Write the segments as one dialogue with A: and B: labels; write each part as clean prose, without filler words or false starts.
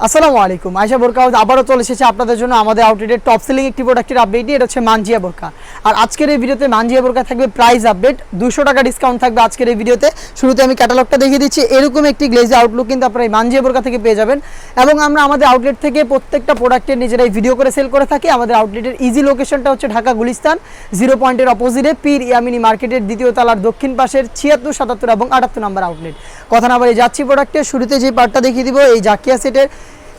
A: আসসালামু আলাইকুম। আয়েশা বোরকা হাউস আবারও চলে এসেছে আপনাদের জন্য আমাদের আউটলেটের টপ সেলিং একটি প্রোডাক্টের আপডেট নিয়ে। এটা হচ্ছে মানজিয়া বোরকা। আর আজকের এই ভিডিওতে মানজিয়া বোরকা থাকবে প্রাইস আপডেট, 200 টাকা ডিসকাউন্ট থাকবে আজকের এই ভিডিওতে। শুরুতে আমি ক্যাটালগটা দেখিয়ে দিচ্ছি। এরকম একটি গ্লেজি আউটলুক কিন্তু আপনারা এই মানজিয়া বোরকা থেকে পেয়ে যাবেন। এবং আমরা আমাদের আউটলেট থেকে প্রত্যেকটা প্রোডাক্টের নিজেরাই ভিডিও করে সেল করে থাকি। আমাদের আউটলেটের ইজি লোকেশনটা হচ্ছে ঢাকা গুলিস্তান 0 পয়েন্টের অপোজিটে পীর ইয়ামিনী মার্কেটের দ্বিতীয় তলার দক্ষিণ পাশের 76, 77 এবং 78 নম্বর আউটলেট। কথা না বলে যাচ্ছি প্রোডাক্টের শুরুতে যে পার্টটা দেখিয়ে দিব, এই জাকিয়া সেটের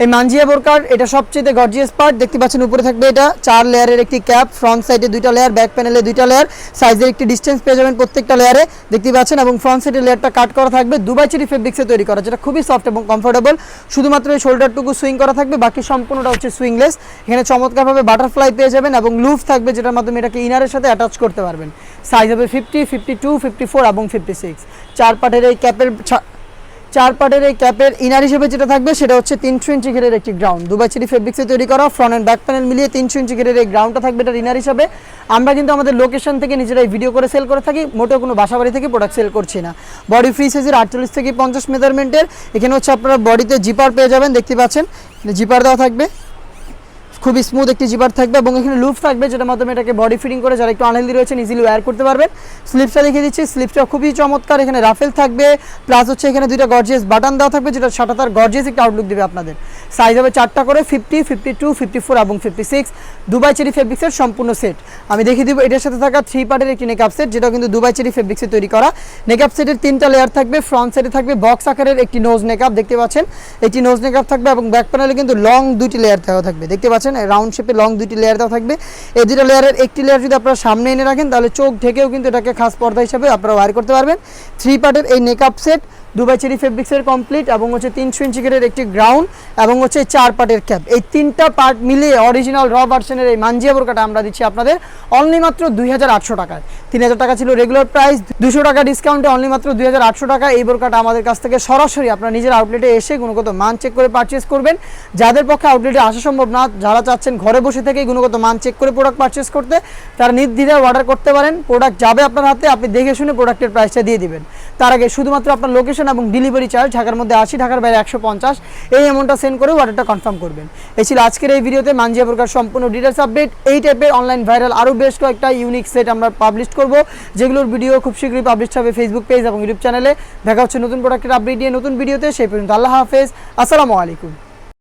A: এই মানজিয়া বোরকার এটা সবচেয়ে গর্জিয়াস পার্ট। দেখতে পাচ্ছেন উপরে থাকবে এটা 4 লেয়ারের একটি ক্যাপ, ফ্রন্ট সাইডে 2টা লেয়ার, ব্যাক প্যানেলে 2টা লেয়ার, সাইজের একটি ডিস্টেন্স পেয়ে যাবেন প্রত্যেকটা লেয়ারে দেখতে পাচ্ছেন। এবং ফ্রন্ট সাইডের লেয়ারটা কাট করা থাকবে দুবাই চেরি ফেব্রিক্সে তৈরি করা, যেটা খুবই সফট এবং কমফোর্টেবল। শুধুমাত্র এই শোল্ডারটুকু সুইং করা থাকবে, বাকি সম্পূর্ণটা হচ্ছে সুইংলেস। এখানে চমৎকারভাবে বাটারফ্লাই পেয়ে যাবেন এবং লুফ থাকবে, যেটার মাধ্যমে এটাকে ইনারের সাথে অ্যাটাচ করতে পারবেন। সাইজ হবে 50, 52, 54 এবং 56। চার পার্টের এই ক্যাপের ইনার হিসেবে যেটা থাকবে সেটা হচ্ছে 300 ইঞ্চি ঘেরের একটি গ্রাউন্ড, দুবাই চেরি ফেব্রিক্সে তৈরি করা। ফ্রন্ট অ্যান্ড ব্যাক প্যানেল মিলিয়ে 300 ইঞ্চি ঘেরের এই গ্রাউন্ডটা থাকবে এটার ইনার হিসাবে। আমরা কিন্তু আমাদের লোকেশন থেকে নিজেরাই ভিডিও করে সেল করে থাকি, মোটেও কোনো বাসাবাড়ি থেকে প্রোডাক্ট সেল করছি না। বডি ফ্রি সাইজের 48 থেকে 50 মেজারমেন্টের। এখানে হচ্ছে আপনারা বডিতে জিপার পেয়ে যাবেন, দেখতে পাচ্ছেন জিপার দেওয়া থাকবে, খুবই স্মুথ একটি জিপার থাকবে এবং এখানে লুপ থাকবে, যেটার মাধ্যমে এটাকে বডি ফিটিং করে যারা একটু আনহেলদি রয়েছেন ইজিলি ওয়্যার করতে পারবেন। স্লিপসটা দেখিয়ে দিচ্ছি, স্লিপসটা খুবই চমৎকার, এখানে রাফেল থাকবে, প্লাস হচ্ছে এখানে 2টা গর্জিয়াস বাটন দেওয়া থাকবে, যেটা সাটাতার গর্জিয়াস একটা আউটলুক দেবে আপনাদের। সাইজ হবে 4টা করে, 50, 52, 54 এবং 56। দুবাই চেরি ফেব্রিক্সের সম্পূর্ণ সেট আমি দেখিয়ে দিব। এটার সাথে থাকা 3 পার্টের একটি নেকআপ সেট, যেটা কিন্তু দুবাই চেরি ফেব্রিক্সে তৈরি করা। নেকআপ সেটের 3টা লেয়ার থাকবে। ফ্রন্ট সাইডে থাকবে বক্স আকারের একটি নোজ নেকআপ, দেখতে পাচ্ছেন একটি নোজ নেকআপ থাকবে এবং ব্যাক প্যানেলে কিন্তু লং 2টি লেয়ার দেওয়া থাকবে, দেখতে পাচ্ছেন রাউন্ড শেপে লং 2টি লেয়ার দেওয়া থাকবে। এই 2টা লেয়ারের একটি লেয়ার যদি আপনারা সামনে এনে রাখেন তাহলে চোখ ঢেকেও কিন্তু এটাকে খাস পর্দা হিসাবে আপনারা ওয়্যার করতে পারবেন। 3 পার্টের এই নেকআপ সেট দুবাই চেরি ফেব্রিক্সের কমপ্লিট এবং হচ্ছে 300 ইঞ্চি ঘেরের একটি গ্রাউন্ড এবং হচ্ছে 4 পার্টের ক্যাপ। এই 3টা পার্ট মিলিয়ে অরিজিনাল র ভার্সনের এই মানজিয়া বোরকাটা আমরা দিচ্ছি আপনাদের অনলি মাত্র 2800 টাকায়। 3000 টাকা ছিল রেগুলার প্রাইস, 200 টাকা ডিসকাউন্টে অনলি মাত্র 2800 টাকা। এই বোরকাটা আমাদের কাছ থেকে সরাসরি আপনারা নিজের আউটলেটে এসে গুণগত মান চেক করে পারচেস করবেন। যাদের পক্ষে আউটলেটে আসা সম্ভব না, যারা চাচ্ছেন ঘরে বসে থেকেই গুণগত মান চেক করে প্রোডাক্ট পারচেস করতে, তারা নির্দ্বিধায় অর্ডার করতে পারেন। প্রোডাক্ট যাবে আপনার হাতে, আপনি দেখে শুনে প্রোডাক্টের প্রাইসটা দিয়ে দিবেন। তার আগে শুধুমাত্র আপনার লোকেশন এবং ডেলিভারি চার্জ, ঢাকার মধ্যে 80, ঢাকার বাইরে 150, এই অ্যামাউন্টটা সেন্ড করে অর্ডারটা কনফার্ম করবেন। এই ছিল আজকের এই ভিডিওতে মানজিয়া বোরকার সম্পূর্ণ ডিটেলস আপডেট। এই টাইপের অনলাইন ভাইরাল আরও বেশ কয়েকটা ইউনিক সেট আমরা পাবলিশ করব, যেগুলোর ভিডিও খুব শীঘ্রই পাবলিশ হবে ফেসবুক পেজ এবং ইউটিউব চ্যানেলে। দেখা হচ্ছে নতুন প্রোডাক্টের আপডেট নিয়ে নতুন ভিডিওতে। সেই পর্যন্ত আল্লাহ হাফেজ, আসসালামু আলাইকুম।